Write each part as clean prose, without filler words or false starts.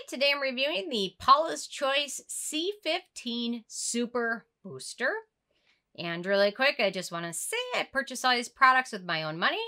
today I'm reviewing the Paula's Choice C15 Super Booster. And really quick, I just want to say I purchased all these products with my own money.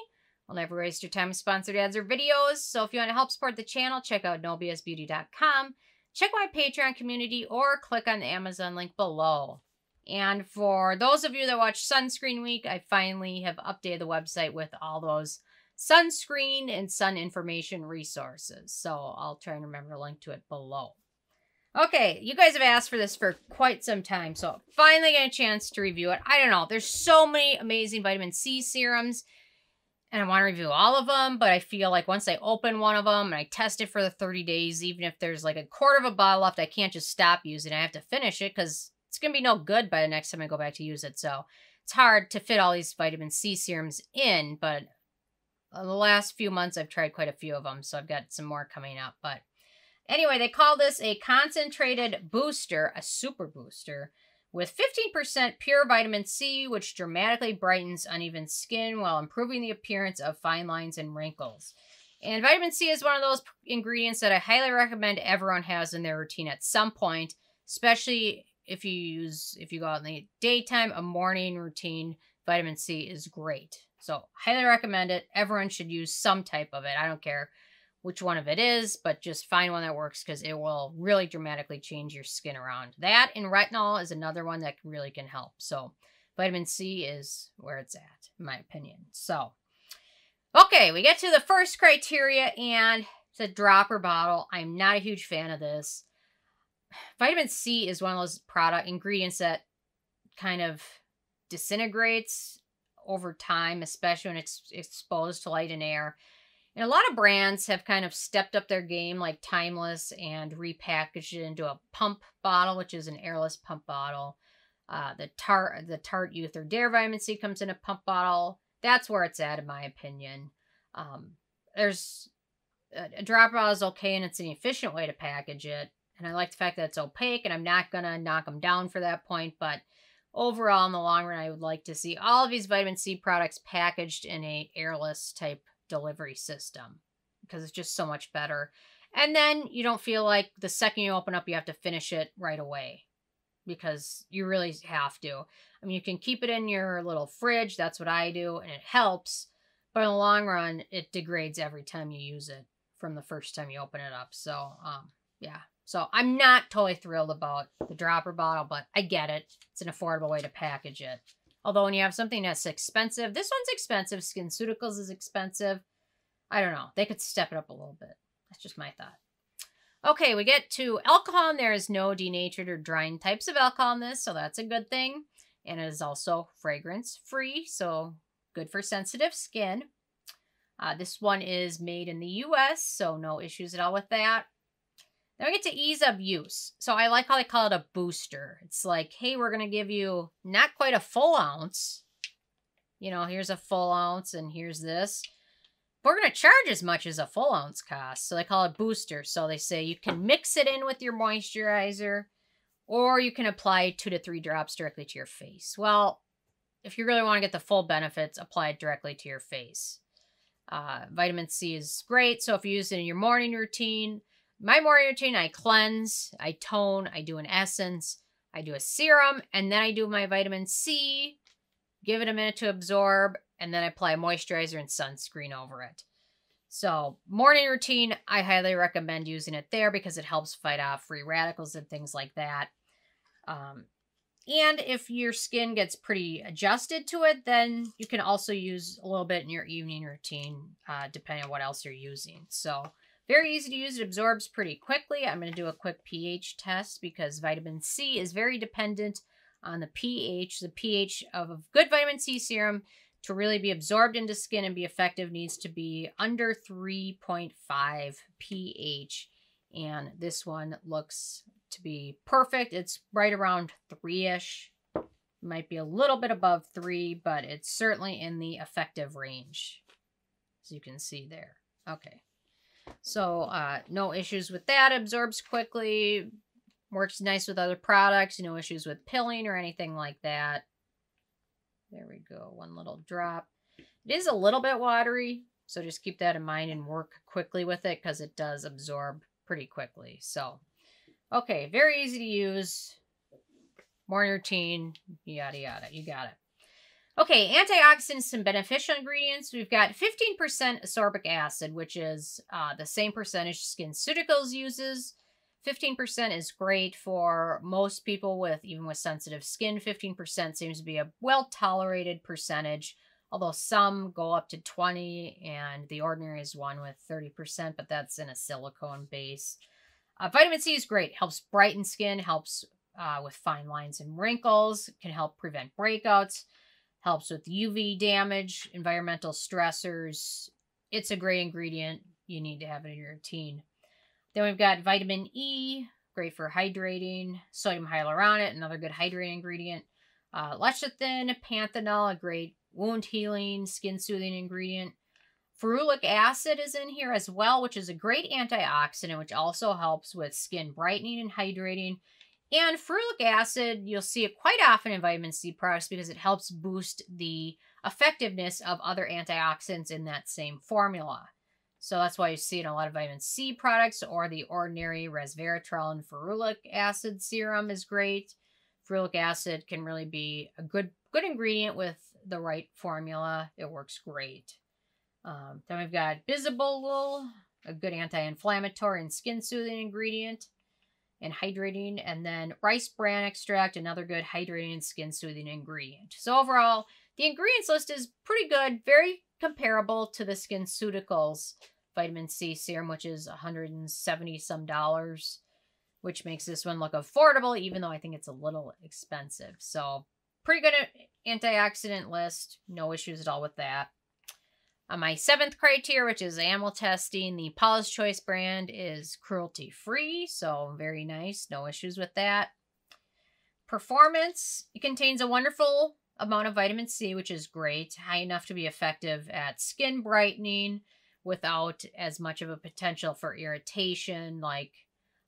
I'll never waste your time with sponsored ads or videos. So if you want to help support the channel, check out nobsbeauty.com. Check my Patreon community or click on the Amazon link below. And for those of you that watch Sunscreen Week, I finally have updated the website with all those sunscreen and sun information resources. So I'll try and remember to link to it below. Okay, you guys have asked for this for quite some time, so finally get a chance to review it. I don't know, there's so many amazing vitamin C serums, and I want to review all of them, but I feel like once I open one of them and I test it for the 30 days, even if there's like a quarter of a bottle left, I can't just stop using it. I have to finish it because it's going to be no good by the next time I go back to use it. So it's hard to fit all these vitamin C serums in, but in the last few months, I've tried quite a few of them, so I've got some more coming up. But anyway, they call this a concentrated booster, a super booster, with 15% pure vitamin C, which dramatically brightens uneven skin while improving the appearance of fine lines and wrinkles. And vitamin C is one of those ingredients that I highly recommend everyone has in their routine at some point, especially if you go out in the daytime. A morning routine, vitamin C is great. So, highly recommend it. Everyone should use some type of it. I don't care which one of it is, but just find one that works because it will really dramatically change your skin around. That and retinol is another one that really can help. So, vitamin C is where it's at, in my opinion. So, okay, we get to the first criteria, and it's a dropper bottle. I'm not a huge fan of this. Vitamin C is one of those ingredients that kind of disintegrates over time, especially when it's exposed to light and air. And a lot of brands have kind of stepped up their game, like Timeless, and repackaged it into a pump bottle, which is an airless pump bottle. The Tarte Youth or Dare Vitamin C comes in a pump bottle. That's where it's at, in my opinion. There's a dropper bottle is okay, and it's an efficient way to package it. And I like the fact that it's opaque, and I'm not going to knock them down for that point, but overall, in the long run, I would like to see all of these vitamin C products packaged in a airless type delivery system because it's just so much better. And then you don't feel like the second you open up, you have to finish it right away because you really have to. I mean, you can keep it in your little fridge. That's what I do, and it helps. But in the long run, it degrades every time you use it from the first time you open it up. So, yeah. So I'm not totally thrilled about the dropper bottle, but I get it. It's an affordable way to package it. Although when you have something that's expensive, this one's expensive. SkinCeuticals is expensive. I don't know. They could step it up a little bit. That's just my thought. Okay, we get to alcohol, and there is no denatured or drying types of alcohol in this, so that's a good thing. And it is also fragrance-free, so good for sensitive skin. This one is made in the U.S., so no issues at all with that. Then we get to ease of use. So I like how they call it a booster. It's like, hey, we're going to give you not quite a full ounce. You know, here's a full ounce and here's this. But we're going to charge as much as a full ounce costs. So they call it booster. So they say you can mix it in with your moisturizer, or you can apply 2 to 3 drops directly to your face. Well, if you really want to get the full benefits, apply it directly to your face. Vitamin C is great. So if you use it in your morning routine, my morning routine, I cleanse, I tone, I do an essence, I do a serum, and then I do my vitamin C, give it a minute to absorb, and then I apply moisturizer and sunscreen over it. So, morning routine, I highly recommend using it there because it helps fight off free radicals and things like that. And if your skin gets pretty adjusted to it, then you can also use a little bit in your evening routine, depending on what else you're using. So, very easy to use. It absorbs pretty quickly. I'm going to do a quick pH test because vitamin C is very dependent on the pH. The pH of a good vitamin C serum to really be absorbed into skin and be effective needs to be under 3.5 pH. And this one looks to be perfect. It's right around 3-ish. Might be a little bit above 3, but it's certainly in the effective range, as you can see there. Okay. So, no issues with that. Absorbs quickly. Works nice with other products. No issues with pilling or anything like that. There we go. One little drop. It is a little bit watery, so just keep that in mind and work quickly with it because it does absorb pretty quickly. So, okay, very easy to use. Morning routine, yada yada. You got it. Okay, antioxidants and beneficial ingredients. We've got 15% ascorbic acid, which is the same percentage SkinCeuticals uses. 15% is great for most people even with sensitive skin. 15% seems to be a well-tolerated percentage, although some go up to 20, and the ordinary is one with 30%, but that's in a silicone base. Vitamin C is great. Helps brighten skin, helps with fine lines and wrinkles, can help prevent breakouts, helps with UV damage, environmental stressors. It's a great ingredient. You need to have it in your routine. Then we've got vitamin E, great for hydrating. Sodium hyaluronate, another good hydrating ingredient. Lecithin, Panthenol, a great wound healing, skin soothing ingredient. Ferulic acid is in here as well, which is a great antioxidant, which also helps with skin brightening and hydrating. And ferulic acid, you'll see it quite often in vitamin C products because it helps boost the effectiveness of other antioxidants in that same formula. So that's why you see it in a lot of vitamin C products, or the ordinary resveratrol and ferulic acid serum is great. Ferulic acid can really be a good ingredient with the right formula. It works great. Then we've got Bisabolol, a good anti-inflammatory and skin-soothing ingredient and hydrating. And then rice bran extract, another good hydrating and skin-soothing ingredient. So overall, the ingredients list is pretty good, very comparable to the SkinCeuticals vitamin C serum, which is $170 some, which makes this one look affordable, even though I think it's a little expensive. So pretty good antioxidant list. No issues at all with that. My 7th criteria, which is animal testing, the Paula's Choice brand is cruelty-free, so very nice. No issues with that. Performance, it contains a wonderful amount of vitamin C, which is great, high enough to be effective at skin brightening without as much of a potential for irritation. Like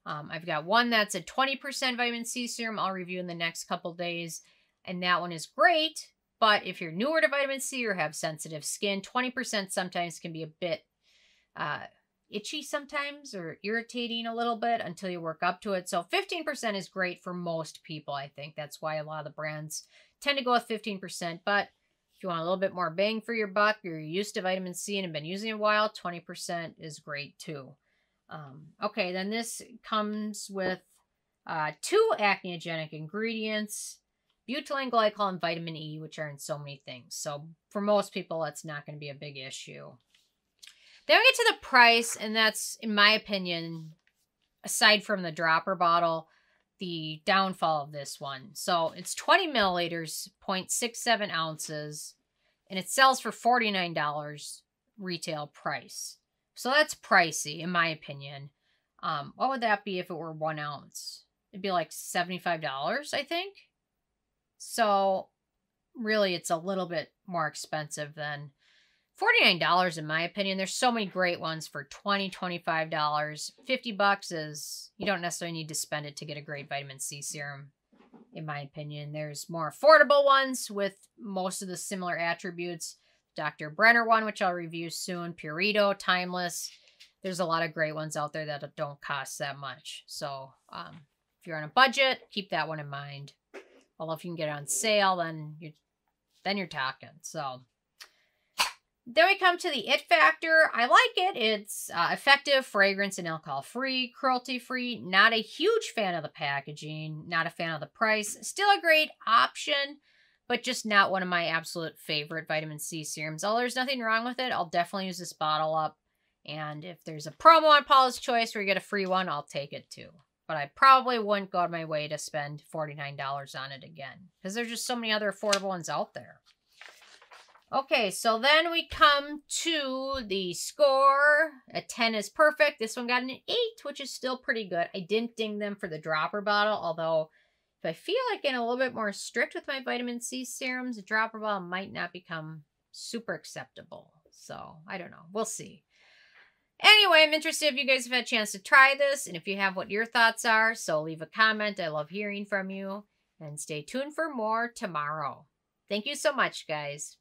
I've got one that's a 20% vitamin C serum I'll review in the next couple days, and that one is great. But if you're newer to vitamin C or have sensitive skin, 20% sometimes can be a bit itchy sometimes, or irritating a little bit until you work up to it. So 15% is great for most people, I think. That's why a lot of the brands tend to go with 15%. But if you want a little bit more bang for your buck, or you're used to vitamin C and have been using it a while, 20% is great too. Okay, then this comes with 2 acneogenic ingredients, butylene, glycol, and vitamin E, which are in so many things. So for most people, that's not going to be a big issue. Then we get to the price, and that's, in my opinion, aside from the dropper bottle, the downfall of this one. So it's 20 milliliters, 0.67 ounces, and it sells for $49 retail price. So that's pricey, in my opinion. What would that be if it were 1 ounce? It'd be like $75, I think. So really, it's a little bit more expensive than $49 in my opinion. There's so many great ones for $20, $25. $50 is, you don't necessarily need to spend it to get a great vitamin C serum, in my opinion. There's more affordable ones with most of the similar attributes. Dr. Brenner one, which I'll review soon. Purito, Timeless. There's a lot of great ones out there that don't cost that much. So if you're on a budget, keep that one in mind. Although if you can get it on sale, then you're talking. So then we come to the it factor. I like it. It's effective, fragrance, and alcohol-free, cruelty-free. Not a huge fan of the packaging. Not a fan of the price. Still a great option, but just not one of my absolute favorite vitamin C serums. Although there's nothing wrong with it, I'll definitely use this bottle up. And if there's a promo on Paula's Choice where you get a free one, I'll take it too. But I probably wouldn't go out of my way to spend $49 on it again, because there's just so many other affordable ones out there. Okay, so then we come to the score. A 10 is perfect. This one got an 8, which is still pretty good. I didn't ding them for the dropper bottle, although if I feel like getting a little bit more strict with my vitamin C serums, the dropper bottle might not become super acceptable. So, I don't know. We'll see. Anyway, I'm interested if you guys have had a chance to try this, and if you have, what your thoughts are. So leave a comment. I love hearing from you. And stay tuned for more tomorrow. Thank you so much, guys.